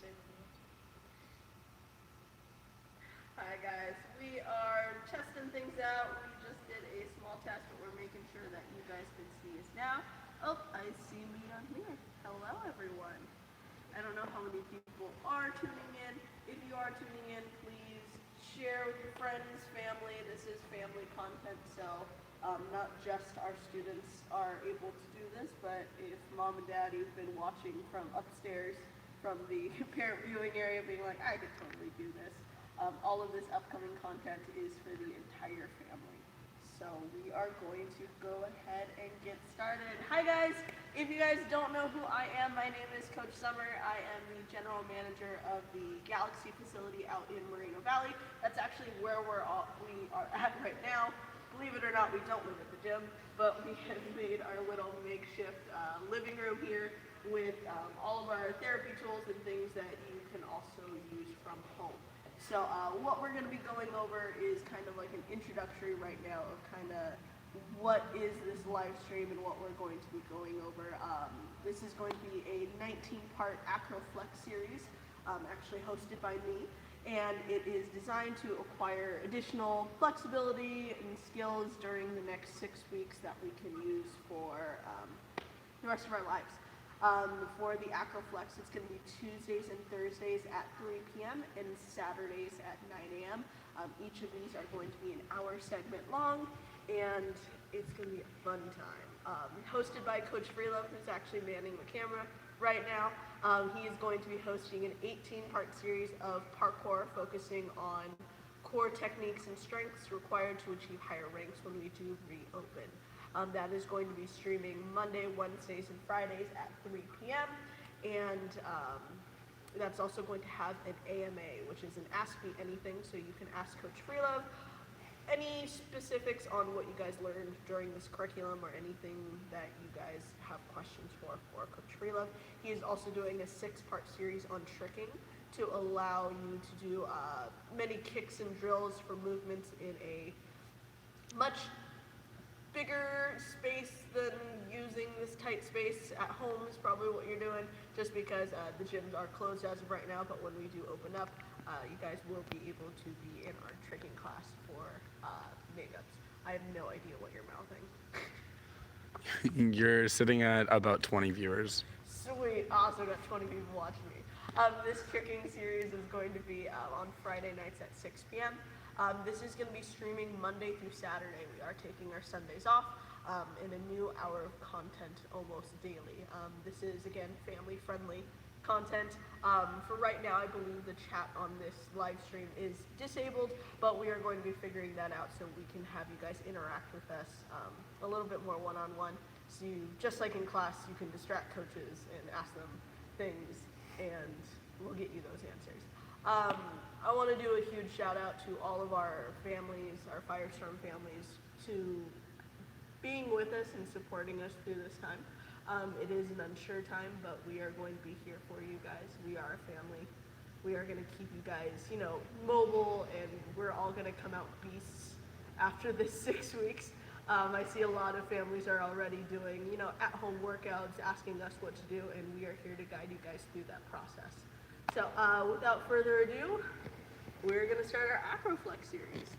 say with me. Hi guys, we are testing things out. We just did a small test, but we're making sure that you guys can see us now. Oh, I see me on here. Hello everyone. I don't know how many people are tuning in. If you are tuning in, please share with your friends, family. This is family content, so not just our students are able to do this, but if mom and daddy have been watching from upstairs from the parent viewing area being like, I could totally do this. All of this upcoming content is for the entire family. So we are going to go ahead and get started. Hi guys! If you guys don't know who I am, my name is Coach Summer. I am the general manager of the Galaxy facility out in Moreno Valley. That's actually where we are at right now. Believe it or not, we don't live at the gym, but we have made our little makeshift living room here with all of our therapy tools and things that you can also use from home. So what we're going to be going over is kind of like an introductory right now of kind of what is this live stream and what we're going to be going over. This is going to be a 19-part AcroFlex series, actually hosted by me, and it is designed to acquire additional flexibility and skills during the next 6 weeks that we can use for the rest of our lives. For the AcroFlex, it's going to be Tuesdays and Thursdays at 3 p.m. and Saturdays at 9 a.m. Each of these are going to be an hour segment long, and it's going to be a fun time. Hosted by Coach Freelove, who's actually manning the camera right now. He is going to be hosting an 18-part series of parkour focusing on core techniques and strengths required to achieve higher ranks when we do reopen. That is going to be streaming Monday, Wednesdays, and Fridays at 3 p.m. And that's also going to have an AMA, which is an Ask Me Anything, so you can ask Coach Freelove any specifics on what you guys learned during this curriculum or anything that you guys have questions for Coach Freelove. He is also doing a 6-part series on tricking to allow you to do many kicks and drills for movements in a much bigger space than using this tight space at home is probably what you're doing, just because the gyms are closed as of right now, but when we do open up, you guys will be able to be in our tricking class for makeups. I have no idea what you're mouthing. You're sitting at about 20 viewers. Sweet, awesome, got 20 people watching me. This tricking series is going to be on Friday nights at 6 p.m. This is going to be streaming Monday through Saturday. We are taking our Sundays off in a new hour of content almost daily. This is, again, family-friendly content. For right now, I believe the chat on this live stream is disabled, but we are going to be figuring that out so we can have you guys interact with us a little bit more one-on-one. So you, just like in class, you can distract coaches and ask them things, and we'll get you those answers. I want to do a huge shout out to all of our families, our Firestorm families, to being with us and supporting us through this time. It is an unsure time, but we are going to be here for you guys. We are a family. We are going to keep you guys, mobile, and we're all going to come out beasts after this 6 weeks. I see a lot of families are already doing, at-home workouts, asking us what to do, and we are here to guide you guys through that process. So without further ado, we're going to start our AcroFlex series.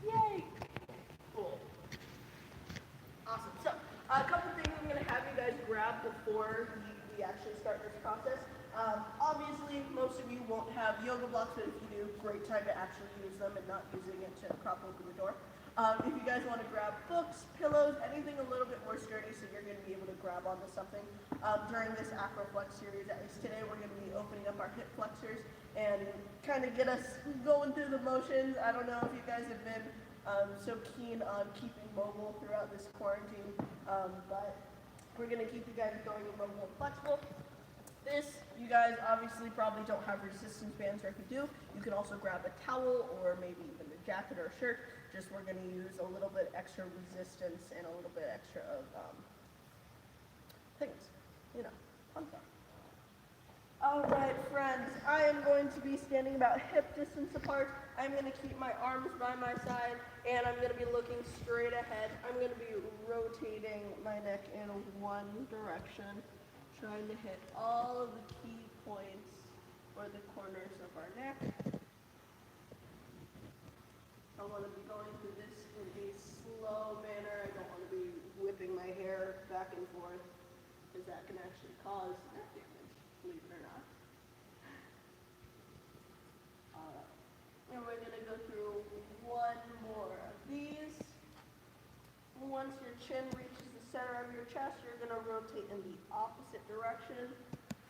Yay! Cool. Awesome. So a couple things I'm going to have you guys grab before we actually start this process. Obviously, most of you won't have yoga blocks, but if you do, great time to actually use them and not using it to prop open the door. If you guys want to grab books, pillows, anything a little bit more sturdy so you're going to be able to grab onto something. During this AcroFlex series, at least today, we're going to be opening up our hip flexors and kind of get us going through the motions. I don't know if you guys have been so keen on keeping mobile throughout this quarantine, but we're going to keep you guys going and mobile and flexible. This, you guys obviously probably don't have resistance bands, or if you do, you can also grab a towel or maybe even a jacket or a shirt. Just we're going to use a little bit extra resistance and a little bit extra of things, fun stuff. All right, friends, I am going to be standing about hip distance apart. I'm going to keep my arms by my side, and I'm going to be looking straight ahead. I'm going to be rotating my neck in one direction, trying to hit all of the key points or the corners of our neck. I want to be going through this in a slow manner. I don't want to be whipping my hair back and forth, because that can actually cause neck damage, believe it or not. And we're going to go through one more of these. Once your chin reaches the center of your chest, you're going to rotate in the opposite direction,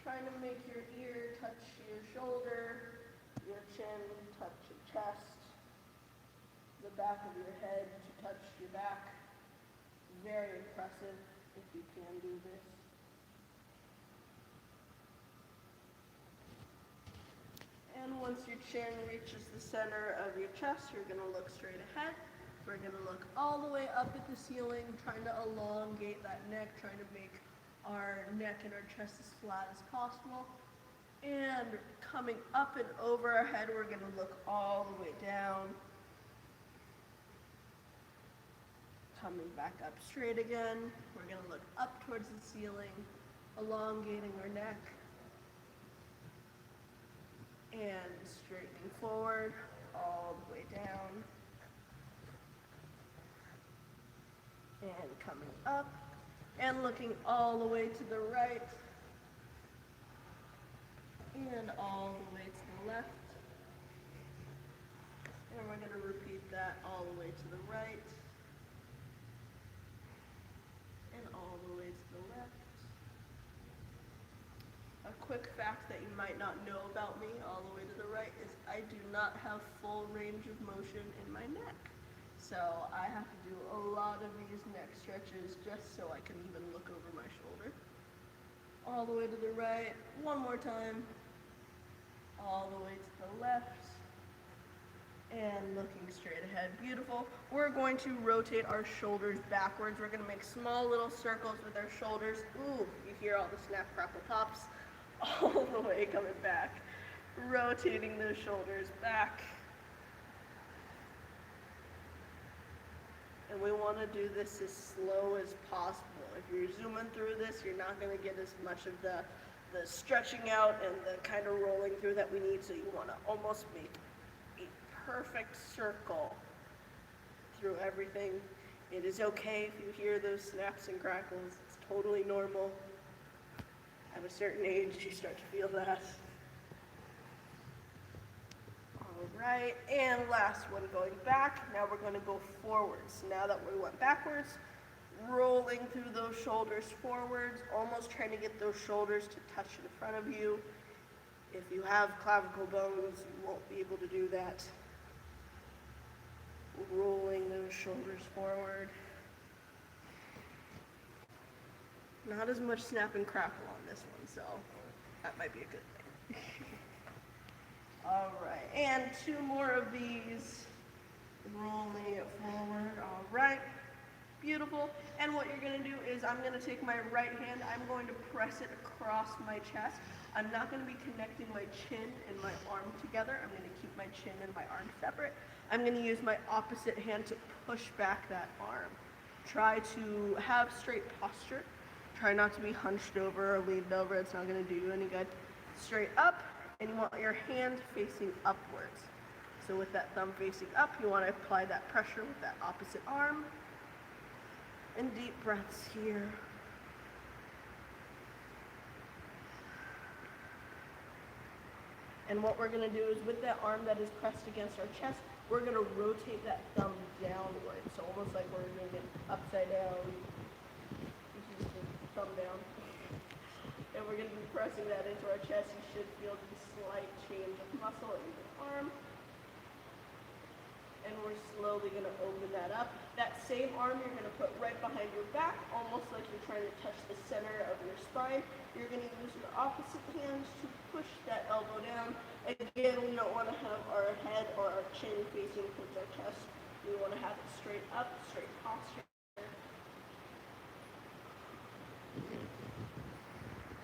trying to make your ear touch your shoulder, your chin touch your chest, the back of your head to touch your back. Very impressive if you can do this. And once your chin reaches the center of your chest, you're going to look straight ahead. We're going to look all the way up at the ceiling, trying to elongate that neck, trying to make our neck and our chest as flat as possible. And coming up and over our head, we're going to look all the way down. Coming back up straight again. We're going to look up towards the ceiling, elongating our neck. And straightening forward, all the way down. And coming up, and looking all the way to the right. And all the way to the left. And we're going to repeat that all the way to the right. And all the way to the left. A quick fact that you might not know about me all the way to the right is I do not have full range of motion in my neck. So I have to do a lot of these neck stretches just so I can even look over my shoulder. All the way to the right, one more time. All the way to the left. And looking straight ahead, beautiful. We're going to rotate our shoulders backwards. We're going to make small little circles with our shoulders. Ooh, you hear all the snap, crackle, pops. All the way coming back. Rotating those shoulders back. And we want to do this as slow as possible. If you're zooming through this, you're not going to get as much of the stretching out and the kind of rolling through that we need. So you want to almost make a perfect circle through everything. It is okay if you hear those snaps and crackles. It's totally normal. At a certain age, you start to feel that. All right, and last one going back. Now we're going to go forwards. Now that we went backwards, rolling through those shoulders forwards, almost trying to get those shoulders to touch in front of you. If you have clavicle bones, you won't be able to do that. Rolling those shoulders forward. Not as much snap and crackle on this one, so that might be a good thing. All right, and two more of these. Rolling it forward, all right. Beautiful. And what you're going to do is I'm going to take my right hand, I'm going to press it across my chest. I'm not going to be connecting my chin and my arm together. I'm going to keep my chin and my arm separate. I'm going to use my opposite hand to push back that arm. Try to have straight posture. Try not to be hunched over or leaned over. It's not going to do you any good. Straight up, and you want your hand facing upwards. So with that thumb facing up, you want to apply that pressure with that opposite arm. And deep breaths here. And what we're going to do is with that arm that is pressed against our chest, we're going to rotate that thumb downward. So almost like we're doing it upside down. This is the thumb down. And we're going to be pressing that into our chest. You should feel the slight change of muscle in your arm. And we're slowly going to open that up. That same arm you're going to put right behind your back, almost like you're trying to touch the center of your spine. You're going to use your opposite hand to push that elbow down. Again, we don't want to have our head or our chin facing towards our chest. We want to have it straight up, straight posture.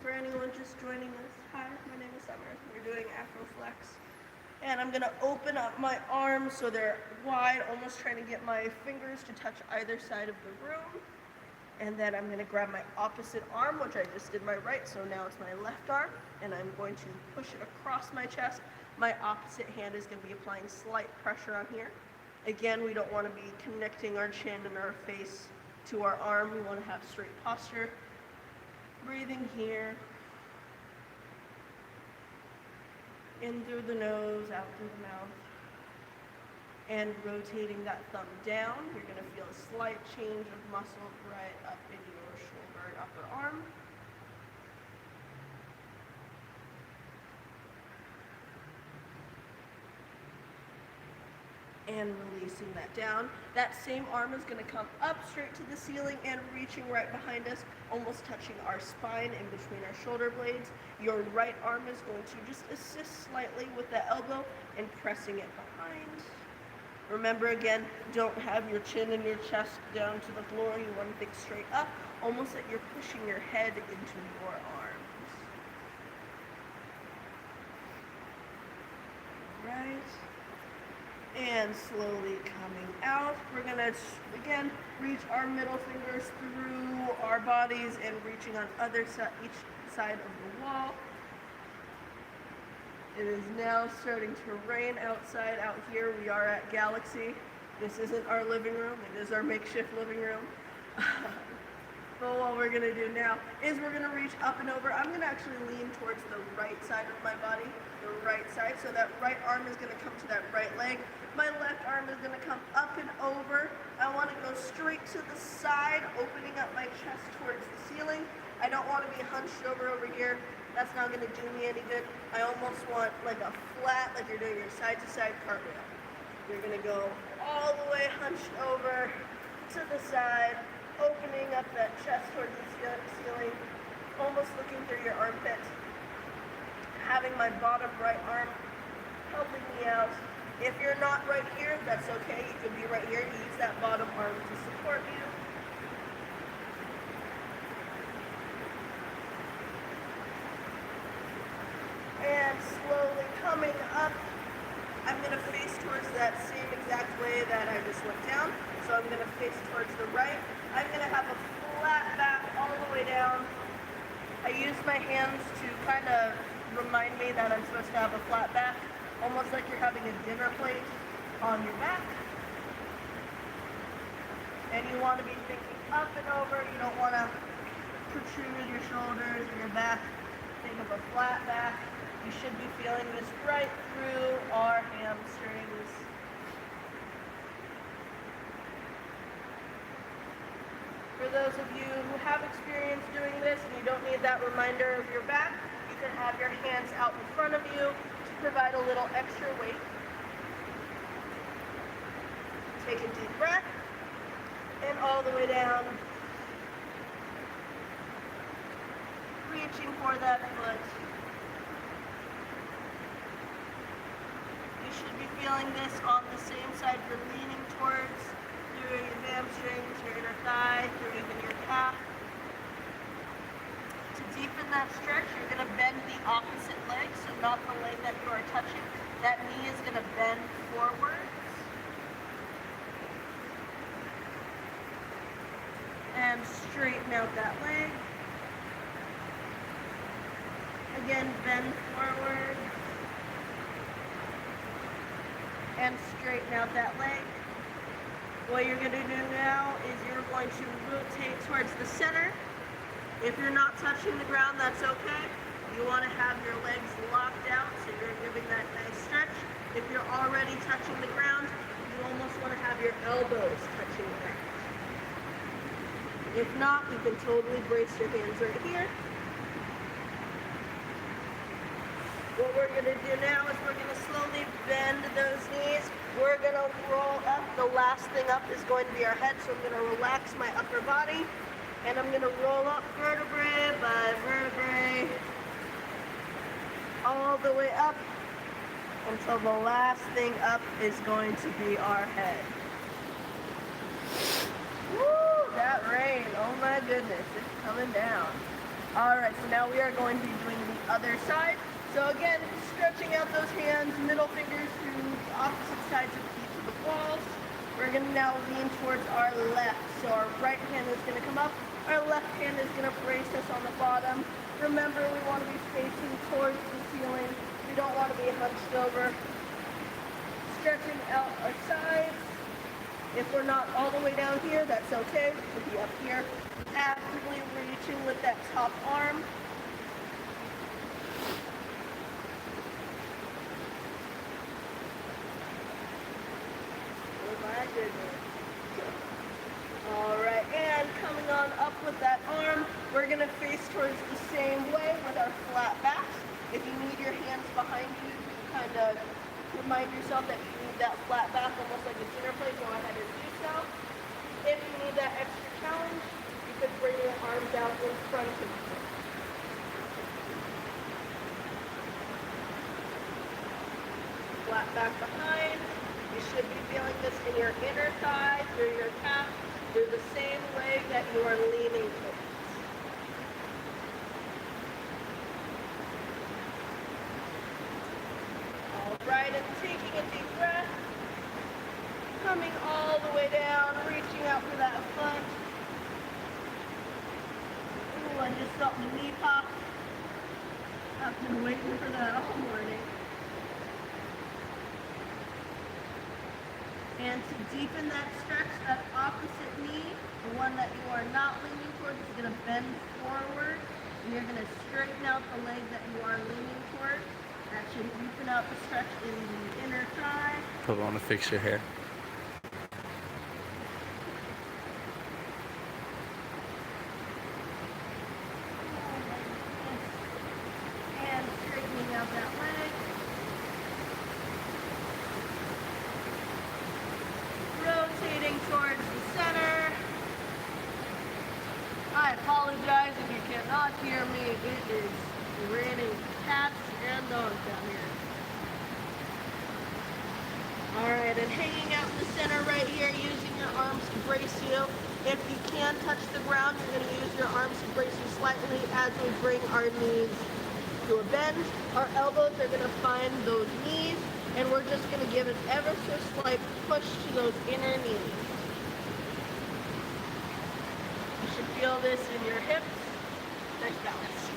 For anyone just joining us, hi, my name is Summer. We're doing AcroFlex. And I'm going to open up my arms so they're wide, almost trying to get my fingers to touch either side of the room. And then I'm going to grab my opposite arm, which I just did my right, so now it's my left arm, and I'm going to push it across my chest. My opposite hand is going to be applying slight pressure on here. Again, we don't want to be connecting our chin and our face to our arm. We want to have straight posture. Breathing here. In through the nose, out through the mouth. And rotating that thumb down, you're going to feel a slight change of muscle right up in your shoulder and upper arm. And releasing that down. That same arm is going to come up straight to the ceiling and reaching right behind us, almost touching our spine in between our shoulder blades. Your right arm is going to just assist slightly with the elbow and pressing it behind. Remember, again, don't have your chin and your chest down to the floor. You want to think straight up, almost like you're pushing your head into your arms. Right. And slowly coming out. We're going to, again, reach our middle fingers through our bodies and reaching on each side of the wall. It is now starting to rain outside. Out here we are at Galaxy. This isn't our living room, it is our makeshift living room. But what we're gonna do now is we're gonna reach up and over. I'm gonna actually lean towards the right side of my body, the right side, so that right arm is gonna come to that right leg. My left arm is gonna come up and over. I wanna go straight to the side, opening up my chest towards the ceiling. I don't wanna be hunched over here. That's not going to do me any good. I almost want like a flat, like you're doing your side-to-side cartwheel. You're going to go all the way hunched over to the side, opening up that chest towards the ceiling, almost looking through your armpit. Having my bottom right arm helping me out. If you're not right here, that's okay. You could be right here. Use that bottom arm to support you. And slowly coming up, I'm going to face towards that same exact way that I just went down. So I'm going to face towards the right. I'm going to have a flat back all the way down. I use my hands to kind of remind me that I'm supposed to have a flat back, almost like you're having a dinner plate on your back. And you want to be thinking up and over. You don't want to protrude your shoulders or your back. Think of a flat back. You should be feeling this right through our hamstrings. For those of you who have experience doing this and you don't need that reminder of your back, you can have your hands out in front of you to provide a little extra weight. Take a deep breath and all the way down. Reaching for that foot. You should be feeling this on the same side you're leaning towards, through your hamstrings, your inner thigh, through even your calf. To deepen that stretch, you're going to bend the opposite leg, so not the leg that you are touching. That knee is going to bend forwards. And straighten out that leg. Again, bend forward. And straighten out that leg. What you're going to do now is you're going to rotate towards the center. If you're not touching the ground, that's okay. You want to have your legs locked out, so you're giving that nice stretch. If you're already touching the ground, you almost want to have your elbows touching the ground. If not, you can totally brace your hands right here. What we're going to do now is we're going to slowly bend those knees. We're going to roll up. The last thing up is going to be our head, so I'm going to relax my upper body. And I'm going to roll up vertebrae by vertebrae all the way up until the last thing up is going to be our head. Woo, that rain. Oh my goodness, it's coming down. Alright, so now we are going to be doing the other side. So again, stretching out those hands, middle fingers to the opposite sides of each of the walls. We're going to now lean towards our left. So our right hand is going to come up, Our left hand is going to brace us on the bottom. Remember, we want to be facing towards the ceiling. We don't want to be hunched over. Stretching out our sides. If we're not all the way down here, that's okay. We'll be up here. Actively reaching with that top arm. Oh my goodness. Alright, and coming on up with that arm, we're going to face towards the same way with our flat backs. If you need your hands behind you to kind of remind yourself that you need that flat back, almost like a dinner plate, go ahead and do so. If you need that extra challenge, you could bring your arms out in front of you. Flat back behind. You should be feeling this in your inner thigh, through your calf, through the same leg that you are leaning towards. Alright, and taking a deep breath. Coming all the way down, reaching out for that foot. Ooh, I just felt my knee pop. I've been waiting for that all morning. And to deepen that stretch, that opposite knee, the one that you are not leaning towards, is going to bend forward. And you're going to straighten out the leg that you are leaning towards. That should deepen out the stretch in the inner thigh. Probably want to fix your hair. And straightening out that leg. Rotating towards the center. I apologize if you cannot hear me. It is raining cats and dogs down here. Alright, and hanging out in the center right here, using your arms to brace you. If you can touch the ground, you're going to use your arms to brace you slightly as we bring our knees to a bend. Our elbows are going to find those knees, and we're just going to give an ever so slight push to those inner knees. You should feel this in your hips. Nice balance.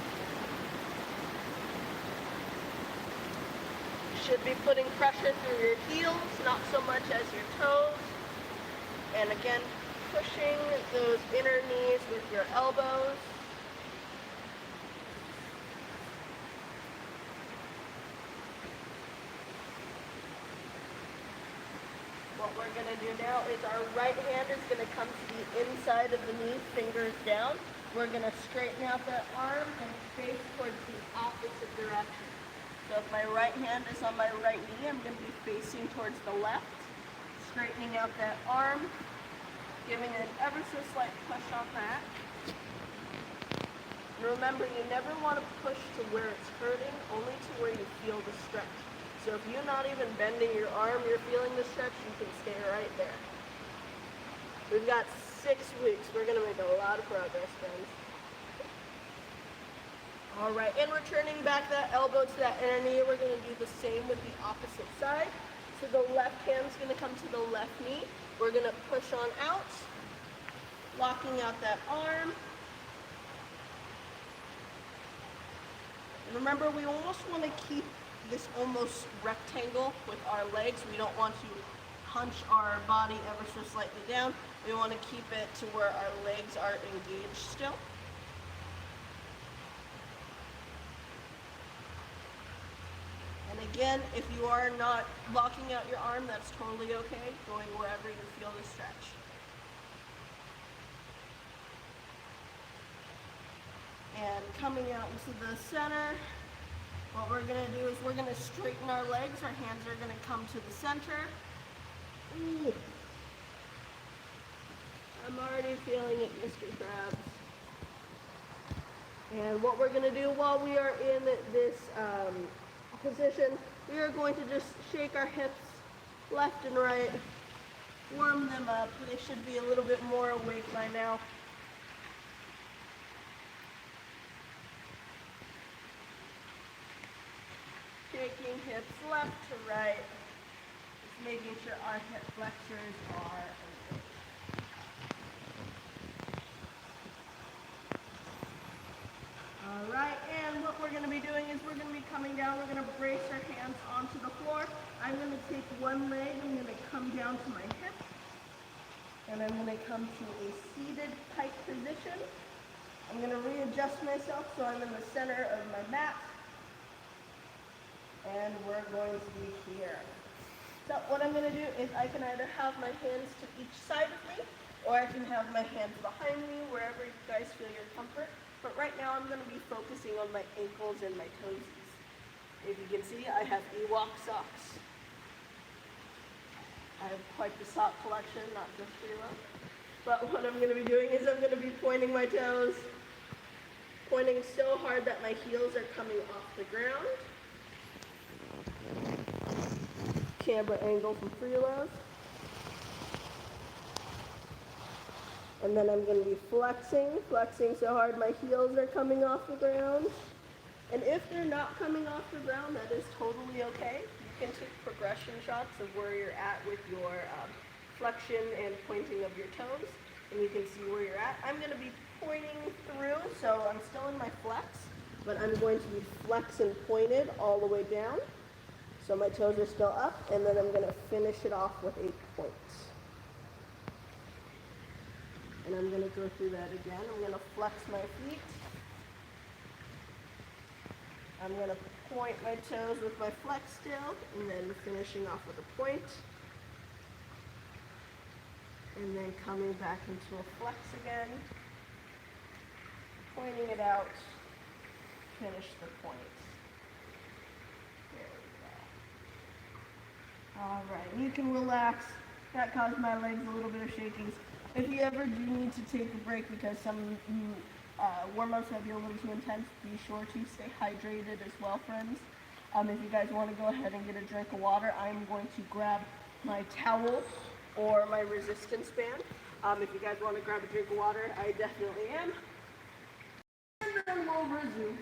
You should be putting pressure through your heels, not so much as your toes. And again, pushing those inner knees with your elbows. What we're going to do now is our right hand is going to come to the inside of the knee, fingers down. We're going to straighten out that arm and face towards the opposite direction. So if my right hand is on my right knee, I'm going to be facing towards the left, straightening out that arm, giving an ever so slight push on that. Remember, you never want to push to where it's hurting, only to where you feel the stretch. So if you're not even bending your arm, you're feeling the stretch, you can stay right there. We've got 6 weeks. We're going to make a lot of progress, friends. All right, and returning back that elbow to that inner knee, we're going to do the same with the opposite side. So the left hand's going to come to the left knee. We're going to push on out, locking out that arm. And remember, we almost want to keep this almost rectangle with our legs. We don't want to hunch our body ever so slightly down. We want to keep it to where our legs are engaged still. And again, if you are not locking out your arm, that's totally okay, going wherever you feel the stretch. And coming out into the center, what we're going to do is we're going to straighten our legs. Our hands are going to come to the center. Ooh. I'm already feeling it, Mr. Krabs. And what we're going to do while we are in this position, we are going to just shake our hips left and right, warm them up. They should be a little bit more awake by now. Shaking hips left to right, just making sure our hip flexors are awake. down to my hip, and I'm going to come to a seated pike position. I'm going to readjust myself so I'm in the center of my mat, and we're going to be here. So what I'm going to do is I can either have my hands to each side of me, or I can have my hands behind me, wherever you guys feel your comfort. But right now I'm going to be focusing on my ankles and my toesies. If you can see, I have Ewok socks. I have quite the sock collection, not just for you. But what I'm going to be doing is I'm going to be pointing my toes, pointing so hard that my heels are coming off the ground. Camera angle from Freeload. And then I'm going to be flexing so hard my heels are coming off the ground. And if they're not coming off the ground, that is totally okay. You can take progression shots of where you're at with your flexion and pointing of your toes, and you can see where you're at. I'm going to be pointing through, so I'm still in my flex, but I'm going to be flex and pointed all the way down. So my toes are still up, and then I'm going to finish it off with 8 points. And I'm going to go through that again. I'm going to flex my feet. I'm going to point my toes with my flex still, and then finishing off with a point. And then coming back into a flex again. Pointing it out. Finish the point. There we go. Alright, you can relax. That caused my legs a little bit of shakings. If you ever do need to take a break because some warm-ups might be a little too intense, be sure to stay hydrated as well, friends. If you guys want to go ahead and get a drink of water, I'm going to grab my towel or my resistance band. If you guys want to grab a drink of water, I definitely am. And then we'll resume.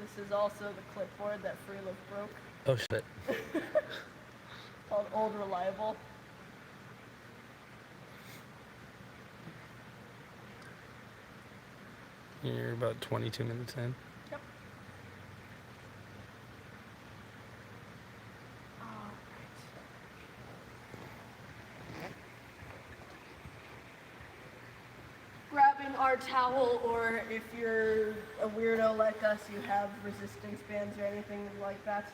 This is also the clipboard that Freelift broke. Oh shit. Called Old Reliable. You're about 22 minutes in. Yep. Grabbing our towel, or if you're a weirdo like us, you have resistance bands or anything like that,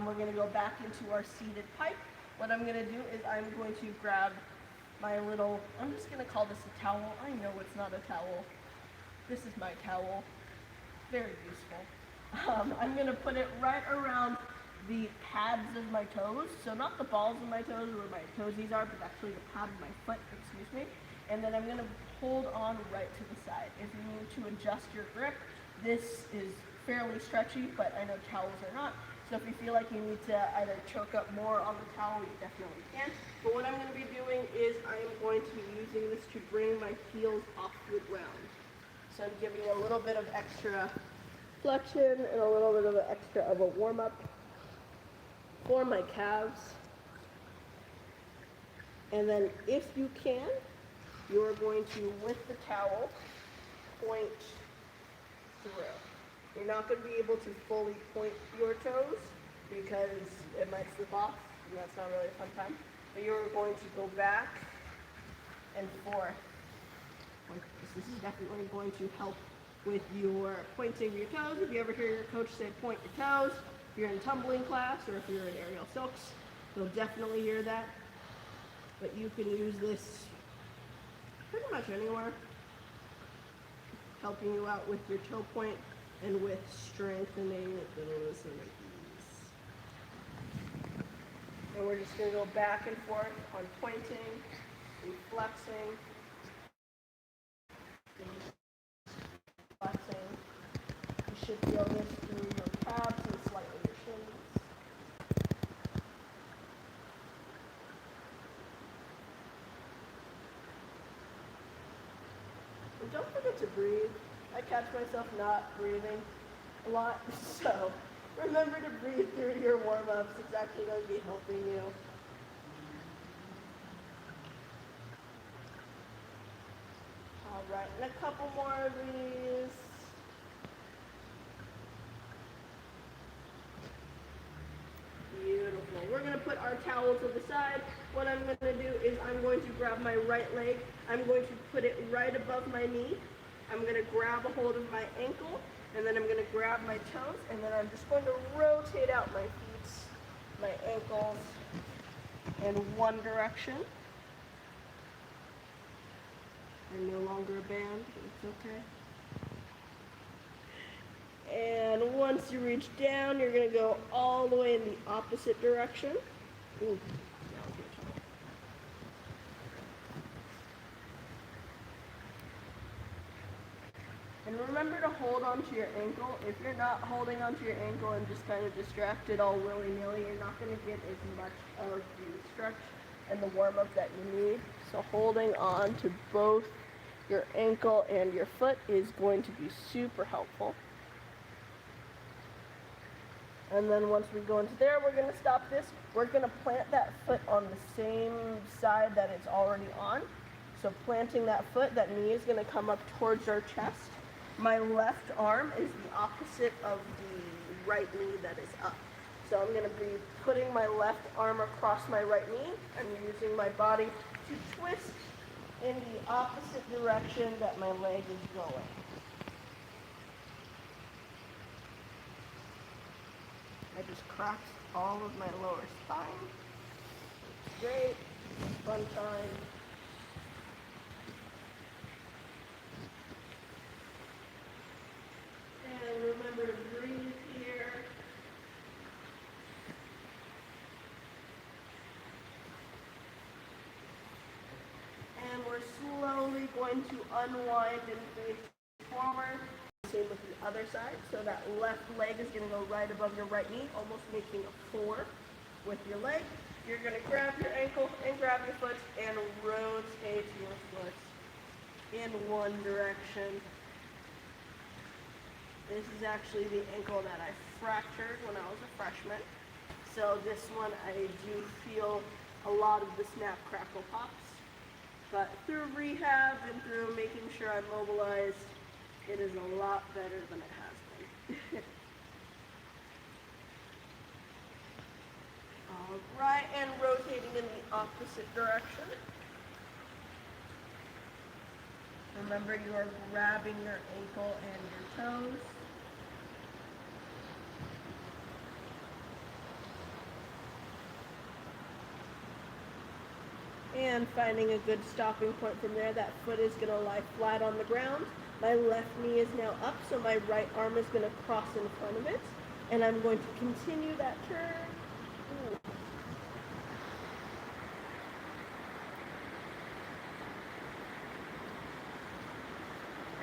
we're going to go back into our seated pike. What I'm going to do is I'm going to grab my little, I'm just going to call this a towel. I know it's not a towel. This is my towel. Very useful. I'm going to put it right around the pads of my toes. So not the balls of my toes where my toesies are, but actually the pad of my foot, excuse me. And then I'm going to hold on right to the side. If you need to adjust your grip, this is fairly stretchy, but I know towels are not. So if you feel like you need to either choke up more on the towel, you definitely can. But what I'm going to be doing is I am going to be using this to bring my heels off the ground. So I'm giving a little bit of extra flexion and a little bit of an extra of a warm-up for my calves. And then if you can, you're going to, with the towel, point through. You're not going to be able to fully point your toes because it might slip off, and that's not really a fun time. But you're going to go back and forth. This is definitely going to help with your pointing of your toes. If you ever hear your coach say point your toes, if you're in tumbling class or if you're in aerial silks, you'll definitely hear that. But you can use this pretty much anywhere, helping you out with your toe point and with strengthening those knees. And we're just going to go back and forth on pointing and flexing. Flexing. You should feel this through your calves and slightly your shins. And don't forget to breathe. I catch myself not breathing a lot, so remember to breathe through your warm-ups. It's actually going to be helping you. All right, and a couple more of these. Beautiful. We're going to put our towel to the side. What I'm going to do is I'm going to grab my right leg. I'm going to put it right above my knee. I'm going to grab a hold of my ankle, and then I'm going to grab my toes, and then I'm just going to rotate out my feet, my ankles, in one direction. I'm no longer a band, but it's okay. And once you reach down, you're going to go all the way in the opposite direction. Ooh. And remember to hold onto your ankle. If you're not holding onto your ankle and just kind of distracted all willy-nilly, you're not going to get as much of the stretch and the warm-up that you need. So holding on to both your ankle and your foot is going to be super helpful. And then once we go into there, we're going to stop this. We're going to plant that foot on the same side that it's already on. So planting that foot, that knee is going to come up towards our chest. My left arm is the opposite of the right knee that is up. So I'm going to be putting my left arm across my right knee. I'm using my body to twist in the opposite direction that my leg is going. I just cracked all of my lower spine. It's great. Fun time. And remember to breathe here. And we're slowly going to unwind and face forward. Same with the other side. So that left leg is going to go right above your right knee, almost making a 4 with your leg. You're going to grab your ankle and grab your foot and rotate your foot in one direction. This is actually the ankle that I fractured when I was a freshman. So this one I do feel a lot of the snap, crackle, pops. But through rehab and through making sure I'm mobilized, it is a lot better than it has been. All right, and rotating in the opposite direction. Remember, you are grabbing your ankle and your toes. And finding a good stopping point from there. That foot is going to lie flat on the ground. My left knee is now up, so my right arm is going to cross in front of it. And I'm going to continue that turn. Ooh.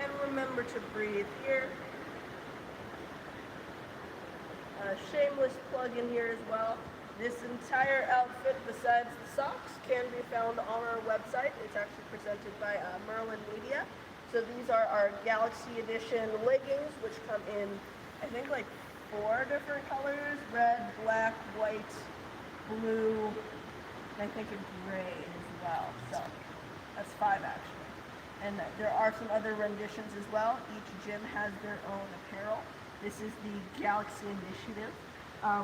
And remember to breathe here. A shameless plug in here as well. This entire outfit, besides the socks, can be found on our website. It's actually presented by Merlin Media. So these are our Galaxy Edition leggings, which come in, I think, like 4 different colors: red, black, white, blue, and I think a gray as well. So that's 5 actually. And there are some other renditions as well. Each gym has their own apparel. This is the Galaxy Initiative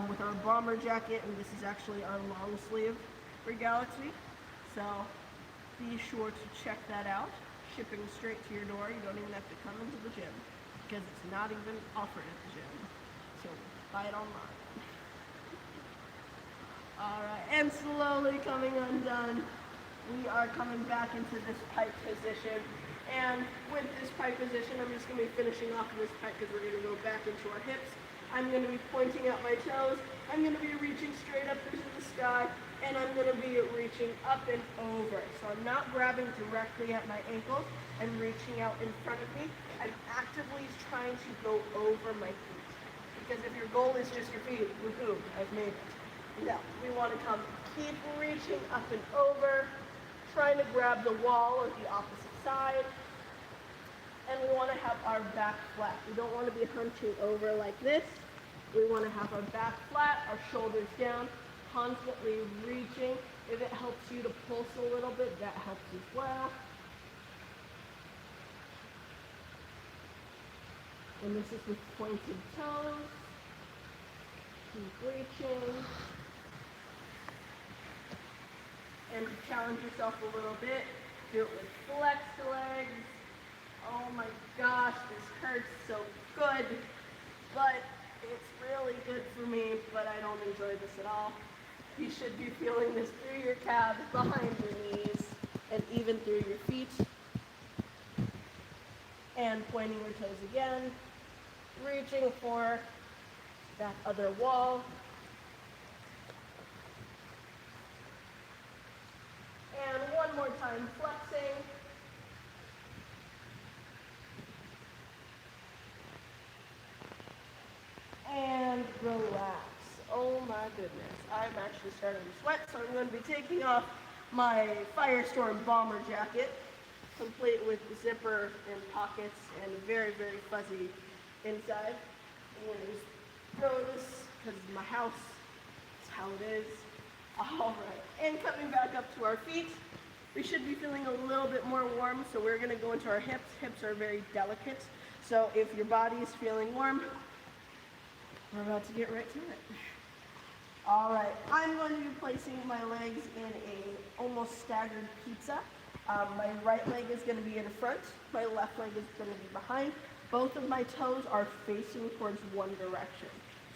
with our bomber jacket, and this is actually our long sleeve for Galaxy. So be sure to check that out. Shipping straight to your door. You don't even have to come into the gym because it's not even offered at the gym. So buy it online. All right, and slowly coming undone. We are coming back into this pike position. And with this pike position, I'm just going to be finishing off this pike because we're going to go back into our hips. I'm going to be pointing out my toes. I'm going to be reaching straight up into the sky, and I'm going to be reaching up and over. So I'm not grabbing directly at my ankles. I'm reaching out in front of me. I'm actively trying to go over my feet. Because if your goal is just your feet, woohoo, I've made it. No, we want to keep reaching up and over, trying to grab the wall or the opposite side. And we want to have our back flat. We don't want to be hunching over like this. We want to have our back flat, our shoulders down, constantly reaching. If it helps you to pulse a little bit, that helps as well. And this is with pointed toes. Keep reaching. And to challenge yourself a little bit, do it with flexed legs. Oh my gosh, this hurts so good. But it's really good for me, but I don't enjoy this at all. You should be feeling this through your calves, behind your knees, and even through your feet. And pointing your toes again, reaching for that other wall. And one more time, flexing. And relax. Oh my goodness. I'm actually starting to sweat, so I'm going to be taking off my Firestorm bomber jacket, complete with zipper and pockets and very, very fuzzy inside. I'm going to just throw this because it's my house. It's how it is. All right. And coming back up to our feet, we should be feeling a little bit more warm, so we're going to go into our hips. Hips are very delicate, so if your body is feeling warm, we're about to get right to it. All right, I'm going to be placing my legs in a almost staggered pizza. My right leg is going to be in front. My left leg is going to be behind. Both of my toes are facing towards one direction.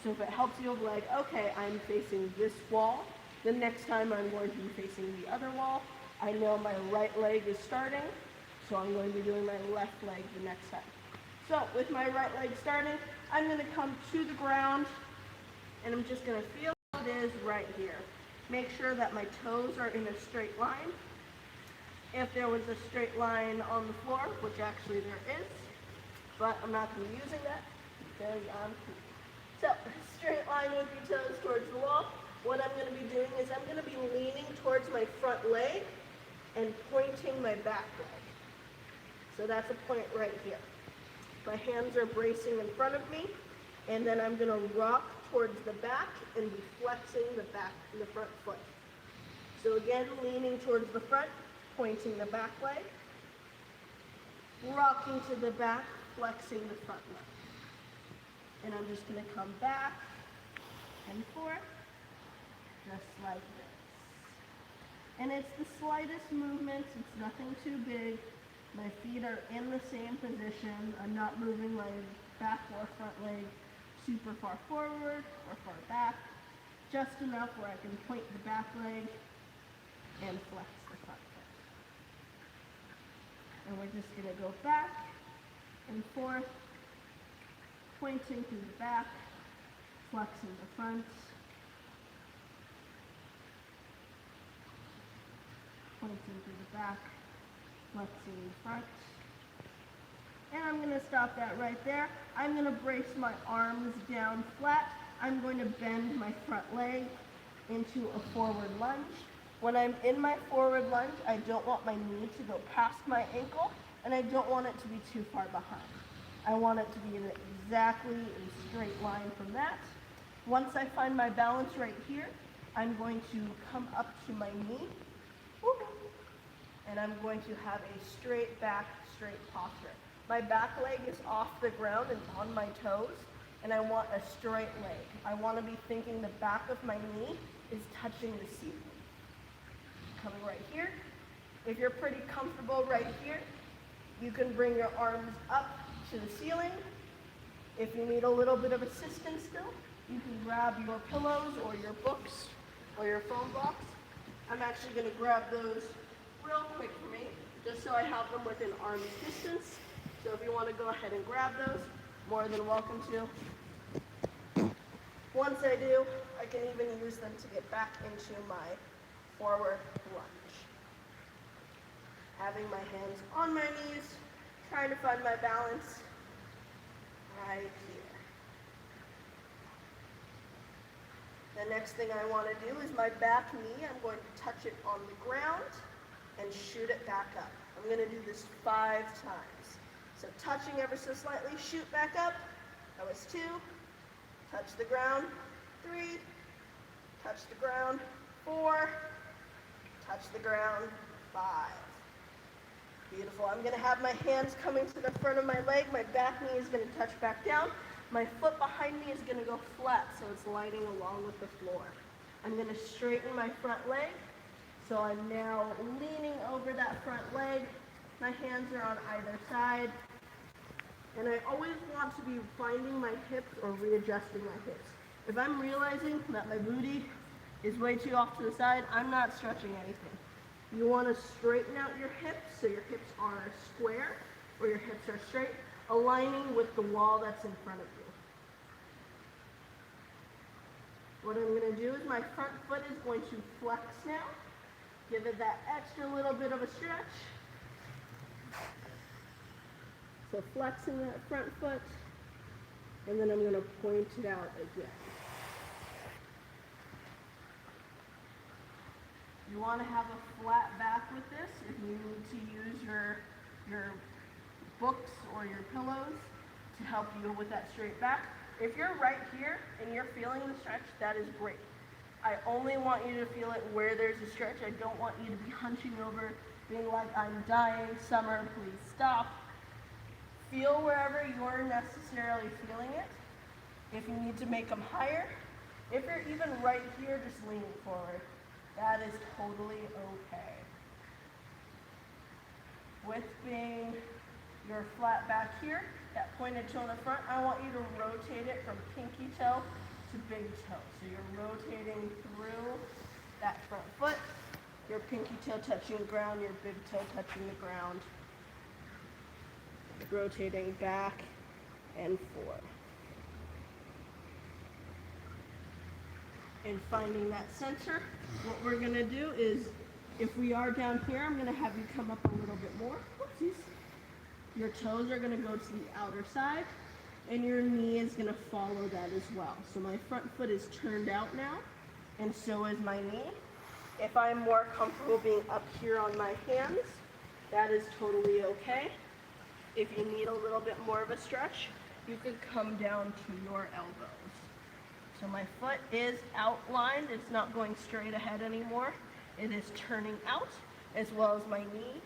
So if it helps you, like, okay, I'm facing this wall. The next time I'm going to be facing the other wall. I know my right leg is starting, so I'm going to be doing my left leg the next time. So with my right leg starting, I'm going to come to the ground, and I'm just going to feel what it is right here. Make sure that my toes are in a straight line. If there was a straight line on the floor, which actually there is, but I'm not going to be using that because I'm cool. So, straight line with your toes towards the wall. What I'm going to be doing is I'm going to be leaning towards my front leg and pointing my back leg. So that's a point right here. My hands are bracing in front of me, and then I'm going to rock towards the back and be flexing the front foot. So again, leaning towards the front, pointing the back leg, rocking to the back, flexing the front leg. And I'm just going to come back and forth, just like this. And it's the slightest movements, it's nothing too big. My feet are in the same position. I'm not moving my back or front leg super far forward or far back. Just enough where I can point the back leg and flex the front foot. And we're just going to go back and forth, pointing to the back, flexing the front, pointing to the back, flexing the front. And I'm going to stop that right there. I'm going to brace my arms down flat. I'm going to bend my front leg into a forward lunge. When I'm in my forward lunge, I don't want my knee to go past my ankle, and I don't want it to be too far behind. I want it to be exactly a straight line from that. Once I find my balance right here, I'm going to come up to my knee, and I'm going to have a straight back, straight posture. My back leg is off the ground and on my toes, and I want a straight leg. I want to be thinking the back of my knee is touching the ceiling. Coming right here. If you're pretty comfortable right here, you can bring your arms up to the ceiling. If you need a little bit of assistance still, you can grab your pillows or your books or your phone box. I'm actually going to grab those real quick for me, just so I have them within arm's distance. So if you want to go ahead and grab those, more than welcome to. Once I do, I can even use them to get back into my forward lunge. Having my hands on my knees, trying to find my balance right here. The next thing I want to do is my back knee. I'm going to touch it on the ground and shoot it back up. I'm going to do this 5 times. So touching ever so slightly, shoot back up. That was 2. Touch the ground, 3. Touch the ground, 4. Touch the ground, 5. Beautiful. I'm going to have my hands coming to the front of my leg. My back knee is going to touch back down. My foot behind me is going to go flat, so it's lining along with the floor. I'm going to straighten my front leg. So I'm now leaning over that front leg. My hands are on either side. And I always want to be finding my hips or readjusting my hips. If I'm realizing that my booty is way too off to the side, I'm not stretching anything. You want to straighten out your hips so your hips are square or your hips are straight, aligning with the wall that's in front of you. What I'm going to do is my front foot is going to flex now. Give it that extra little bit of a stretch. So flexing that front foot, and then I'm going to point it out again. You want to have a flat back with this. If you need to use your books or your pillows to help you with that straight back. If you're right here and you're feeling the stretch, that is great. I only want you to feel it where there's a stretch. I don't want you to be hunching over, being like, I'm dying, Summer, please stop. Feel wherever you're necessarily feeling it. If you need to make them higher, if you're even right here, just leaning forward, that is totally okay. With being your flat back here, that pointed toe in the front, I want you to rotate it from pinky toe to big toe. So you're rotating through that front foot, your pinky toe touching the ground, your big toe touching the ground. Rotating back and forth. And finding that center, what we're going to do is, if we are down here, I'm going to have you come up a little bit more. Whoopsies. Your toes are going to go to the outer side, and your knee is going to follow that as well. So my front foot is turned out now, and so is my knee. If I'm more comfortable being up here on my hands, that is totally okay. If you need a little bit more of a stretch, you can come down to your elbows. So my foot is outlined. It's not going straight ahead anymore. It is turning out, as well as my knee.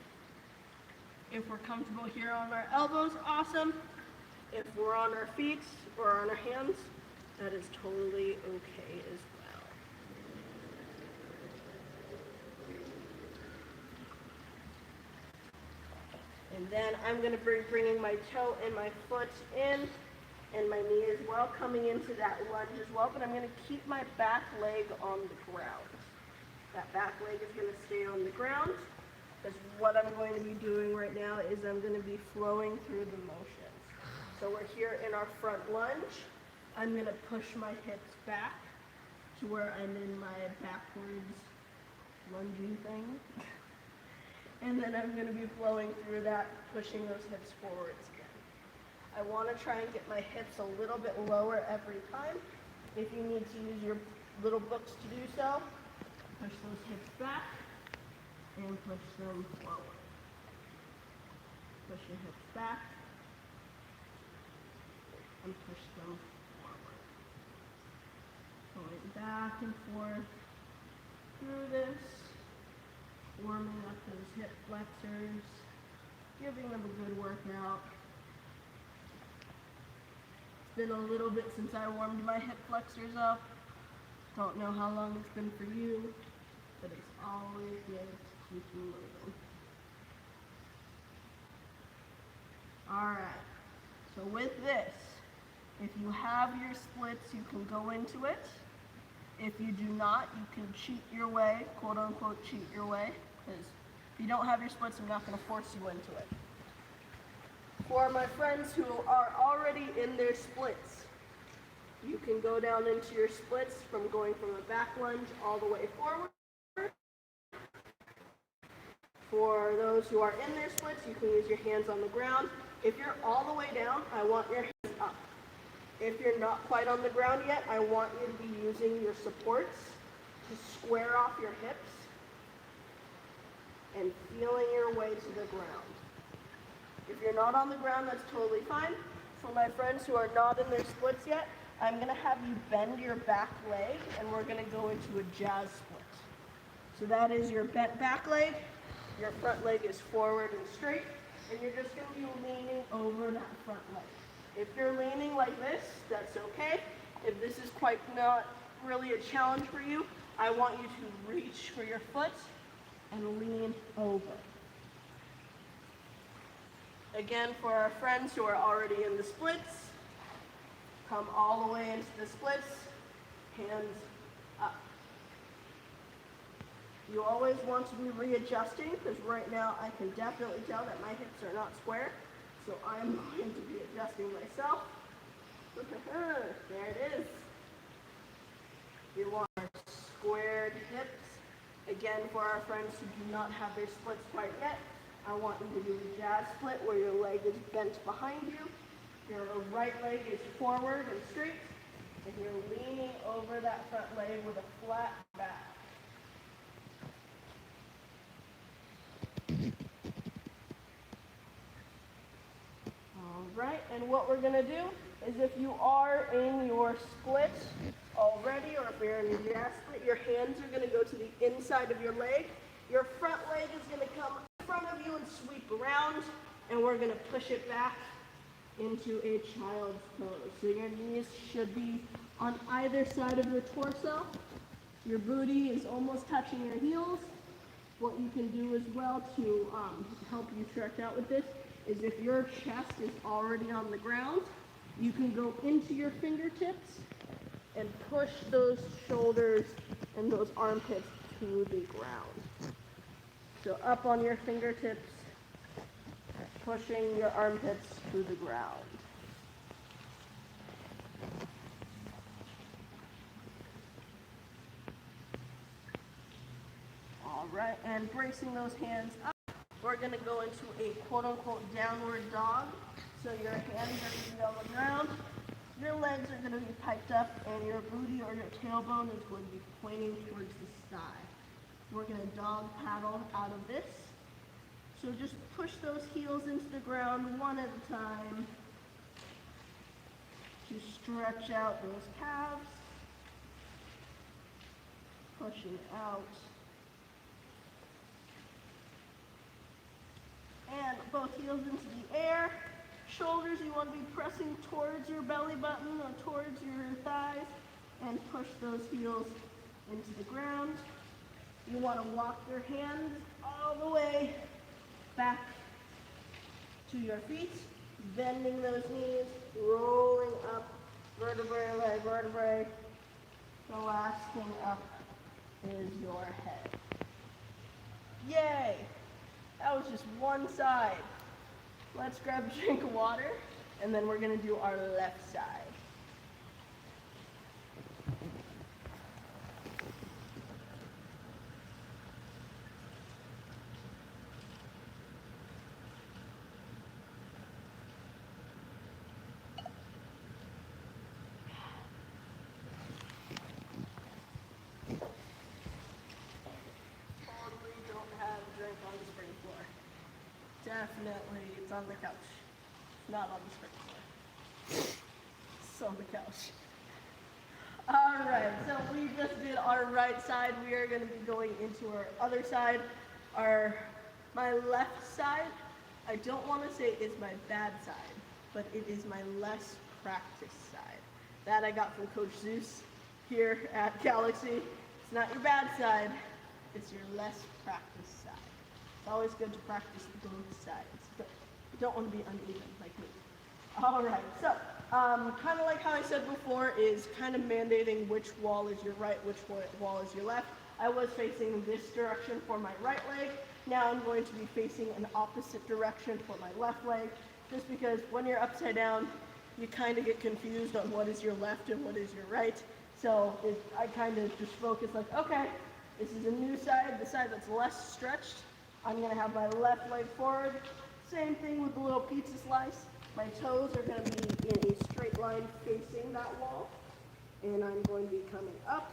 If we're comfortable here on our elbows, awesome. If we're on our feet or on our hands, that is totally okay as well. And then I'm going to be bringing my toe and my foot in, and my knee as well, coming into that lunge as well, but I'm going to keep my back leg on the ground. That back leg is going to stay on the ground, because what I'm going to be doing right now is I'm going to be flowing through the motions. So we're here in our front lunge. I'm going to push my hips back to where I'm in my backwards lunging thing. And then I'm going to be flowing through that, pushing those hips forwards again. I want to try and get my hips a little bit lower every time. If you need to use your little books to do so, push those hips back and push them forward. Push your hips back and push them forward. Going back and forth through this. Warming up those hip flexors, giving them a good workout. It's been a little bit since I warmed my hip flexors up. Don't know how long it's been for you, but it's always good to keep you moving. Alright, so with this, if you have your splits, you can go into it. If you do not, you can cheat your way, quote unquote cheat your way, because if you don't have your splits, I'm not going to force you into it. For my friends who are already in their splits, you can go down into your splits from going from a back lunge all the way forward. For those who are in their splits, you can use your hands on the ground. If you're all the way down, I want your hands up. If you're not quite on the ground yet, I want you to be using your supports to square off your hips and feeling your way to the ground. If you're not on the ground, that's totally fine. For my friends who are not in their splits yet, I'm going to have you bend your back leg, and we're going to go into a jazz split. So that is your bent back leg Your front leg is forward and straight, and you're just going to be leaning over that front leg. If you're leaning like this, that's okay. If this is quite not really a challenge for you, I want you to reach for your foot and lean over. Again, for our friends who are already in the splits, come all the way into the splits, hands up. You always want to be readjusting, because right now I can definitely tell that my hips are not square, so I'm going to be adjusting myself. There it is. You want squared hips. Again, for our friends who do not have their splits quite yet, I want you to do the jazz split where your leg is bent behind you, your right leg is forward and straight, and you're leaning over that front leg with a flat back. All right, and what we're going to do is if you are in your split already, or if you're in your jazz split, your hands are going to go to the inside of your leg. Your front leg is going to come in front of you and sweep around, and we're going to push it back into a child's pose. So your knees should be on either side of your torso. Your booty is almost touching your heels. What you can do as well to help you stretch out with this is if your chest is already on the ground, you can go into your fingertips and push those shoulders and those armpits to the ground. So up on your fingertips, pushing your armpits to the ground. All right, and bracing those hands up, we're going to go into a quote-unquote downward dog. So your hands are going to be on the ground, your legs are going to be piped up, and your booty or your tailbone is going to be pointing towards the sky. We're going to dog paddle out of this. So just push those heels into the ground one at a time to stretch out those calves. Pushing out. And both heels into the air. Shoulders, you want to be pressing towards your belly button or towards your thighs, and push those heels into the ground. You want to walk your hands all the way back to your feet, bending those knees, rolling up vertebrae by vertebrae. The last thing up is your head. Yay! That was just one side. Let's grab a drink of water, and then we're going to do our left side. Definitely, it's on the couch. Not on the spring floor. It's on the couch. Alright, so we just did our right side. We are going to be going into our other side. My left side, I don't want to say is my bad side, but it is my less practiced side. That I got from Coach Zeus here at Galaxy. It's not your bad side, it's your less practiced side. It's always good to practice both sides, but you don't want to be uneven like me. All right, so kind of like how I said before, is kind of mandating which wall is your right, which wall is your left. I was facing this direction for my right leg. Now I'm going to be facing an opposite direction for my left leg, just because when you're upside down, you kind of get confused on what is your left and what is your right. So I kind of just focus like, okay, this is a new side, the side that's less stretched. I'm going to have my left leg forward. Same thing with the little pizza slice. My toes are going to be in a straight line facing that wall. And I'm going to be coming up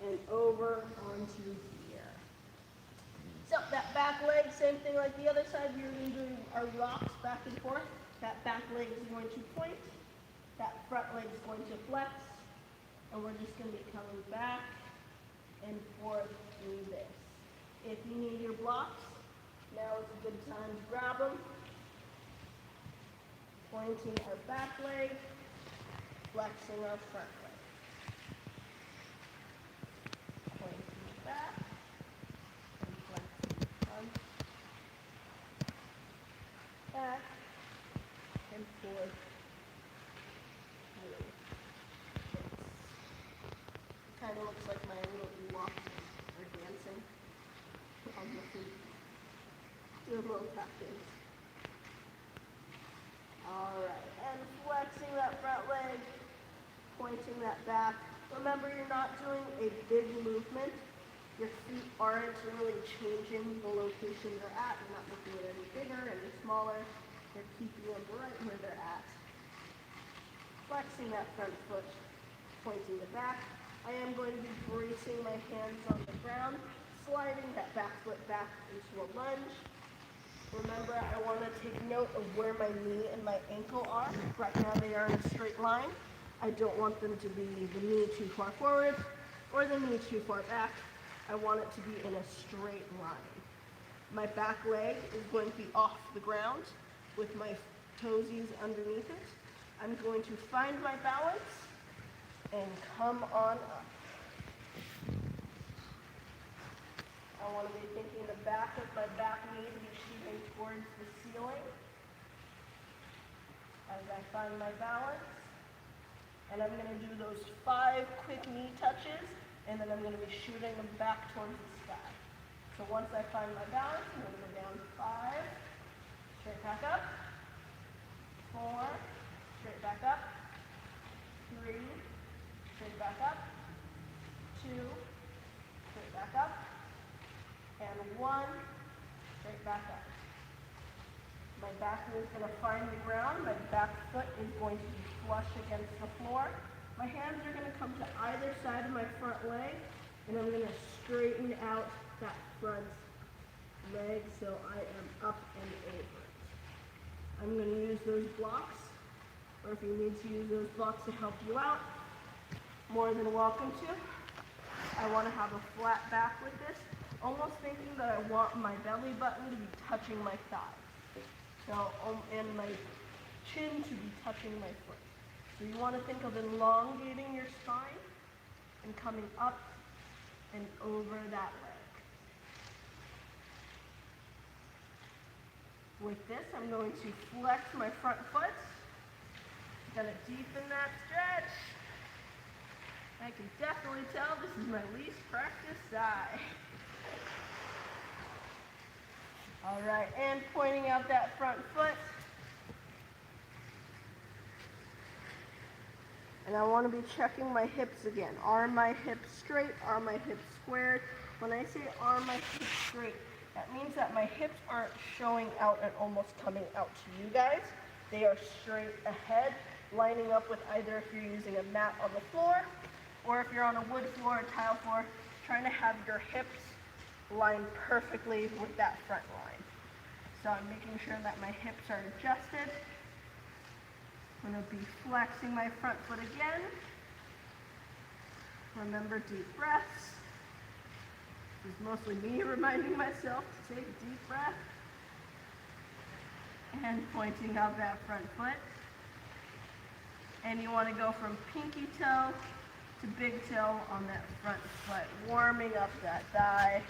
and over onto here. So that back leg, same thing like the other side. We're going to do our rocks back and forth. That back leg is going to point. That front leg is going to flex. And we're just going to be coming back and forth through this. If you need your blocks, Now is a good time to grab them. Pointing our back leg, flexing our front leg. Pointing back, and flexing front, back, and forth. It kind of looks like my little Ewoks are dancing on the feet. Do a little tap dance. Alright, and flexing that front leg, pointing that back. Remember, you're not doing a big movement. Your feet aren't really changing the location they're at. You're not making it any bigger, any smaller. You're keeping them right where they're at. Flexing that front foot, pointing the back. I am going to be bracing my hands on the ground, sliding that back foot back into a lunge. Remember, I want to take note of where my knee and my ankle are. Right now they are in a straight line. I don't want them to be the knee too far forward or the knee too far back. I want it to be in a straight line. My back leg is going to be off the ground with my toesies underneath it. I'm going to find my balance and come on up. I want to be thinking the back of my back knee to be shooting towards the ceiling as I find my balance. And I'm going to do those 5 quick knee touches, and then I'm going to be shooting them back towards the sky. So once I find my balance, I'm going to go down 5, straight back up, 4, straight back up, 3, straight back up, 2, straight back up, and 1, straight back up. My back knee is going to find the ground. My back foot is going to be flush against the floor. My hands are going to come to either side of my front leg, and I'm going to straighten out that front leg so I am up and over it. I'm going to use those blocks, or if you need to use those blocks to help you out, more than welcome to. I want to have a flat back with this, almost thinking that I want my belly button to be touching my thigh. So, and my chin to be touching my foot. So you want to think of elongating your spine and coming up and over that leg. With this, I'm going to flex my front foot. Gonna deepen that stretch. I can definitely tell this is my least practiced side. All right, and pointing out that front foot. And I want to be checking my hips again. Are my hips straight? Are my hips squared? When I say are my hips straight, that means that my hips aren't showing out and almost coming out to you guys. They are straight ahead, lining up with either if you're using a mat on the floor, or if you're on a wood floor or tile floor, trying to have your hips line perfectly with that front line. So I'm making sure that my hips are adjusted. I'm going to be flexing my front foot again. Remember, deep breaths. This is mostly me reminding myself to take a deep breath. And pointing out that front foot. And you want to go from pinky toe to big toe on that front foot, warming up that thigh.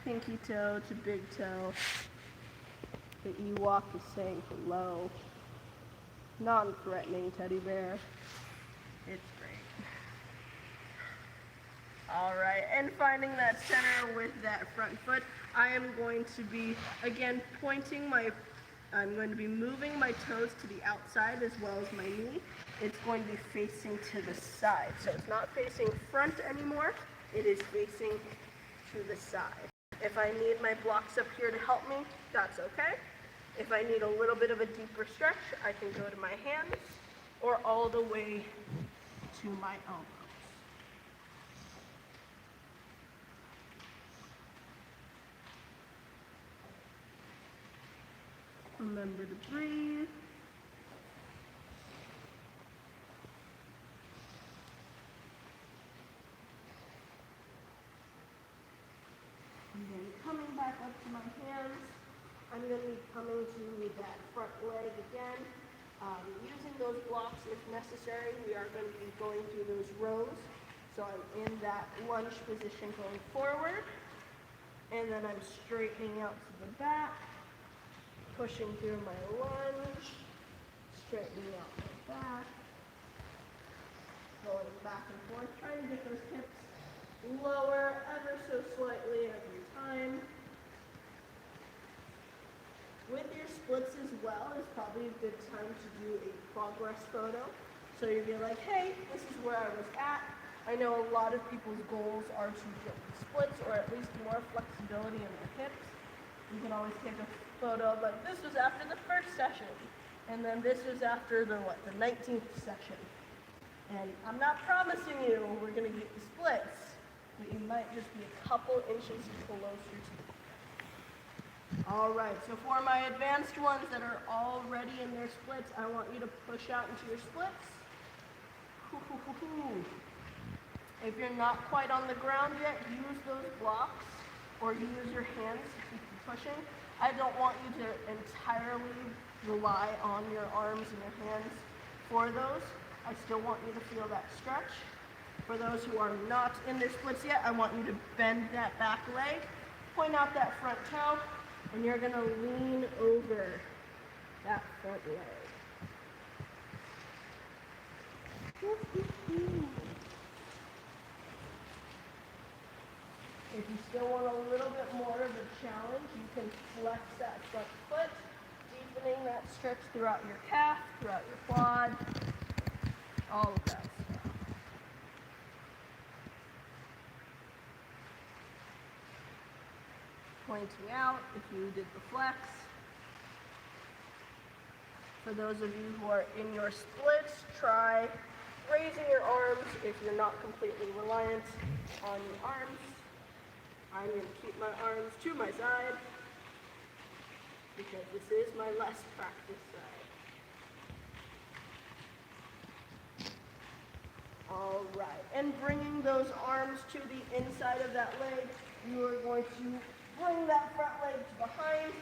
Pinky toe to big toe. The Ewok is saying hello. Non-threatening teddy bear. It's great. All right, and finding that center with that front foot, I am going to be, again, I'm going to be moving my toes to the outside as well as my knee. It's going to be facing to the side. So it's not facing front anymore. It is facing to the side. If I need my blocks up here to help me, that's okay. If I need a little bit of a deeper stretch, I can go to my hands or all the way to my elbows. Remember to breathe. my hands, I'm going to be coming to that front leg again. Using those blocks if necessary. We are going to be going through those rows. So I'm in that lunge position going forward. And then I'm straightening out to the back, pushing through my lunge, straightening out my back, going back and forth, trying to get those hips lower ever so slightly every time. With your splits as well, it's probably a good time to do a progress photo. So you'd be like, hey, this is where I was at. I know a lot of people's goals are to get the splits or at least more flexibility in their hips. You can always take a photo, but this was after the first session. And then this was after the 19th session. And I'm not promising you we're going to get the splits, but you might just be a couple inches closer to the all right, so for my advanced ones that are already in their splits, I want you to push out into your splits. If you're not quite on the ground yet, use those blocks or use your hands to keep you pushing. I don't want you to entirely rely on your arms and your hands for those. I still want you to feel that stretch. For those who are not in their splits yet, I want you to bend that back leg, point out that front toe, and you're going to lean over that front leg. If you still want a little bit more of a challenge, you can flex that front foot, deepening that stretch throughout your calf, throughout your quad, all of that stuff. Pointing out if you did the flex. For those of you who are in your splits, try raising your arms if you're not completely reliant on your arms. I'm going to keep my arms to my side because this is my less practiced side. All right, and bringing those arms to the inside of that leg, you are going to bring that front leg to behind,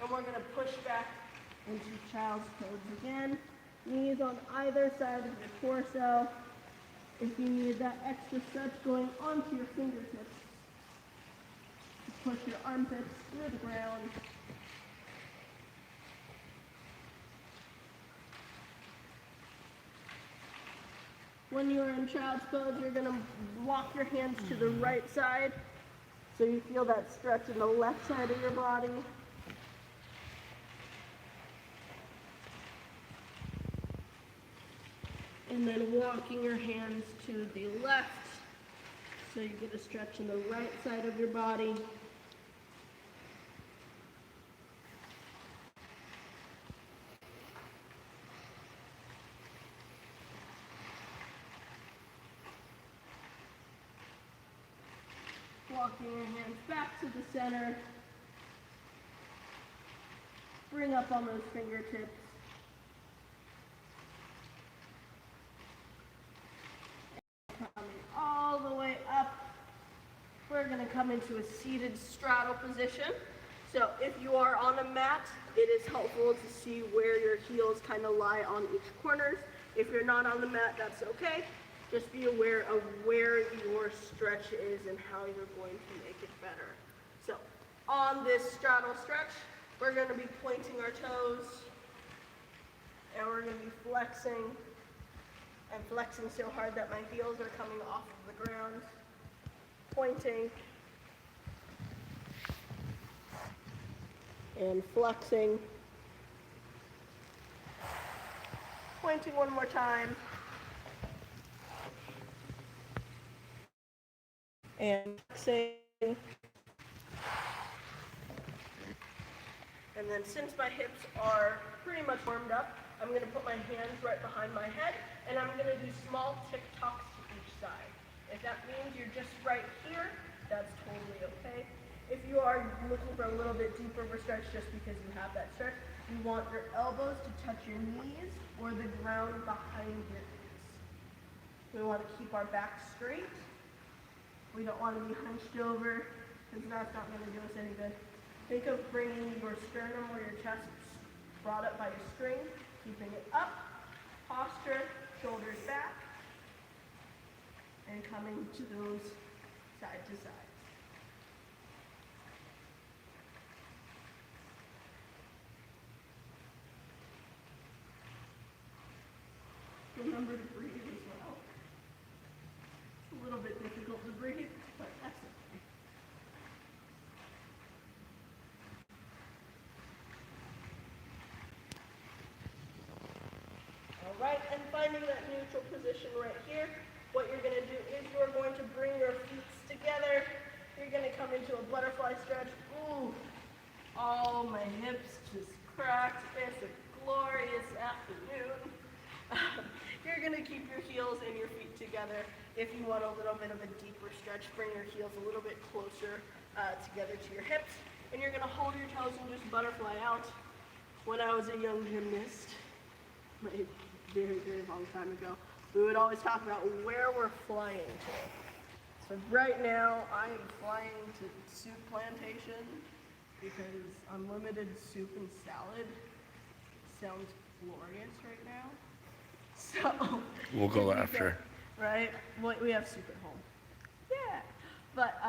and we're going to push back into child's pose again. Knees on either side of your torso. If you need that extra stretch going onto your fingertips, push your armpits through the ground. When you're in child's pose, you're going to walk your hands to the right side so you feel that stretch in the left side of your body. And then walking your hands to the left so you get a stretch in the right side of your body. Walking your hands back to the center. Bring up on those fingertips. And coming all the way up. We're going to come into a seated straddle position. So if you are on a mat, it is helpful to see where your heels kind of lie on each corners. If you're not on the mat, that's okay. Just be aware of where your stretch is and how you're going to make it better. So on this straddle stretch, we're going to be pointing our toes, and we're going to be flexing, and flexing so hard that my heels are coming off of the ground, pointing, and flexing, pointing one more time, and flexing. And then since my hips are pretty much warmed up, I'm going to put my hands right behind my head, and I'm going to do small tick-tocks to each side. If that means you're just right here, that's totally okay. If you are looking for a little bit deeper of a stretch just because you have that stretch, you want your elbows to touch your knees or the ground behind your knees. We want to keep our back straight. We don't want to be hunched over because that's not going to do us any good. Think of bringing your sternum or your chest brought up by a string, keeping it up, posture, shoulders back, and coming to those side to side. Remember to breathe as well. It's a little bit difficult to breathe, but that's okay. All right, and finding that neutral position right here, what you're going to do is you're going to bring your feet together. You're going to come into a butterfly stretch. Ooh, all my hips just cracked. It's a glorious afternoon. You're going to keep your heels and your feet together. If you want a little bit of a deeper stretch, bring your heels a little bit closer together to your hips. And you're going to hold your toes and just butterfly out. When I was a young gymnast, a very, very long time ago, we would always talk about where we're flying to. So right now, I am flying to Soup Plantation because unlimited soup and salad sounds glorious right now. So We'll go after. Right? We have soup at home. Yeah. But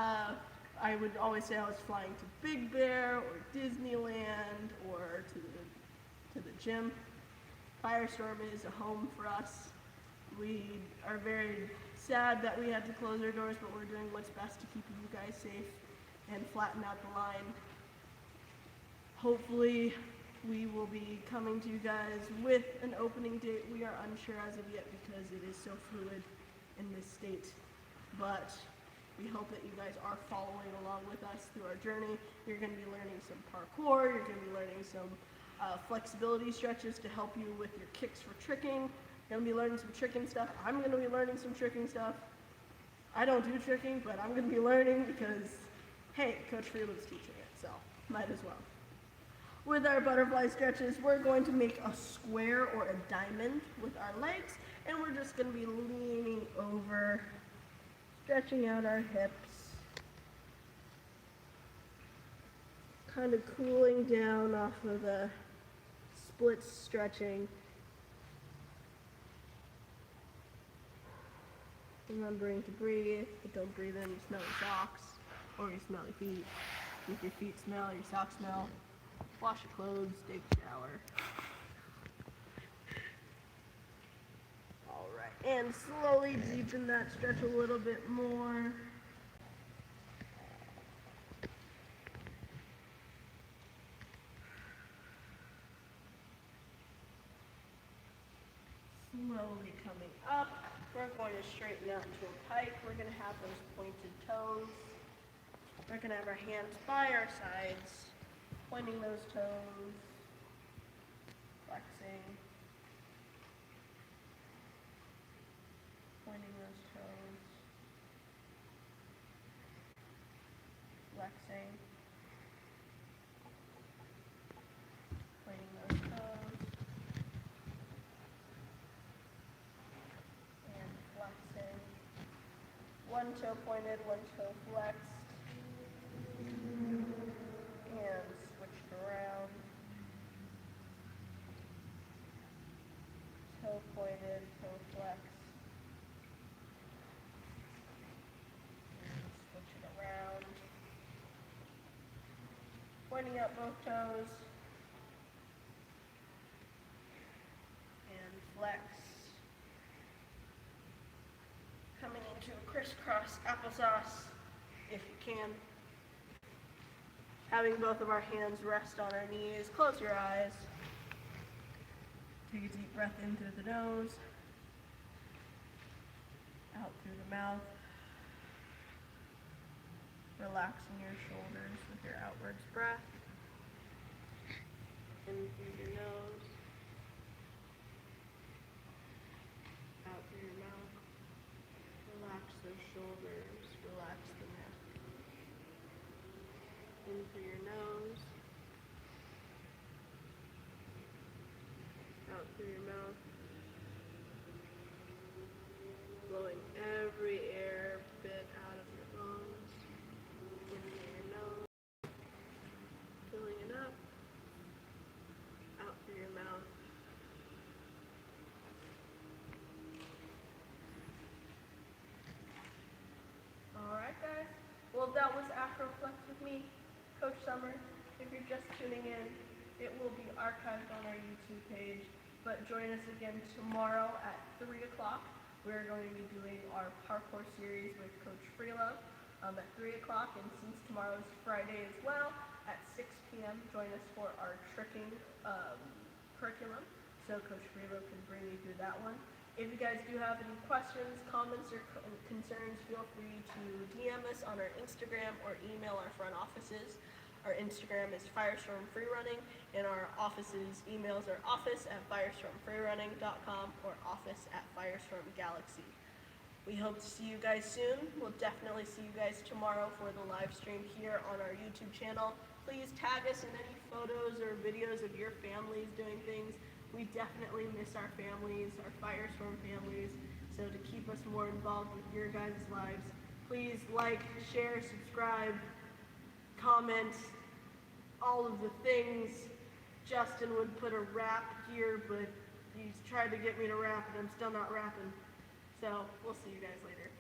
I would always say I was flying to Big Bear or Disneyland or to the gym. Firestorm is a home for us. We are very sad that we had to close our doors, but we're doing what's best to keep you guys safe and flatten out the line. Hopefully, we will be coming to you guys with an opening date. We are unsure as of yet because it is so fluid in this state, but we hope that you guys are following along with us through our journey. You're going to be learning some parkour, you're going to be learning some flexibility stretches to help you with your kicks for tricking. You're going to be learning some tricking stuff. I'm going to be learning some tricking stuff. I don't do tricking, but I'm going to be learning because, hey, Coach Freeland's teaching it, so might as well. With our butterfly stretches, we're going to make a square or a diamond with our legs, and we're just going to be leaning over, stretching out our hips, kind of cooling down off of the split stretching. Remembering to breathe, but don't breathe in your smelly socks or your smelly feet. Make your feet smell, your socks smell. Wash your clothes, take a shower. All right, and slowly deepen that stretch a little bit more. Slowly coming up. We're going to straighten out into a pike. We're going to have those pointed toes. We're going to have our hands by our sides, pointing those toes, flexing, pointing those toes, flexing, pointing those toes, and flexing. One toe pointed, one toe flexed. And switched around. Toe pointed, toe flexed. And switch it around. Pointing out both toes. And flex. Coming into a crisscross applesauce, if you can. Having both of our hands rest on our knees. Close your eyes. Take a deep breath in through the nose. Out through the mouth. Relaxing your shoulders with your outwards breath. In through your nose. Out through your mouth. Relax those shoulders. Relax the neck. In through your nose, out through your mouth, blowing every air bit out of your lungs, in through your nose, Well, that was AcroFlex with me, Coach Summer. If you're just tuning in, it will be archived on our YouTube page. But join us again tomorrow at 3 o'clock. We're going to be doing our parkour series with Coach Freelo at 3 o'clock. And since tomorrow is Friday as well, at 6 p.m., join us for our tricking curriculum. So Coach Freelo can bring you through that one. If you guys do have any questions, comments, or concerns, feel free to DM us on our Instagram or email our front offices. Our Instagram is Firestorm Freerunning, and our office's emails are office@firestormfreerunning.com or office@firestormgalaxy. We hope to see you guys soon. We'll definitely see you guys tomorrow for the live stream here on our YouTube channel. Please tag us in any photos or videos of your families doing things. We definitely miss our families, our Firestorm families. So to keep us more involved with your guys' lives, please like, share, subscribe, comment, all of the things. Justin would put a rap here, but he's tried to get me to rap and I'm still not rapping. So we'll see you guys later.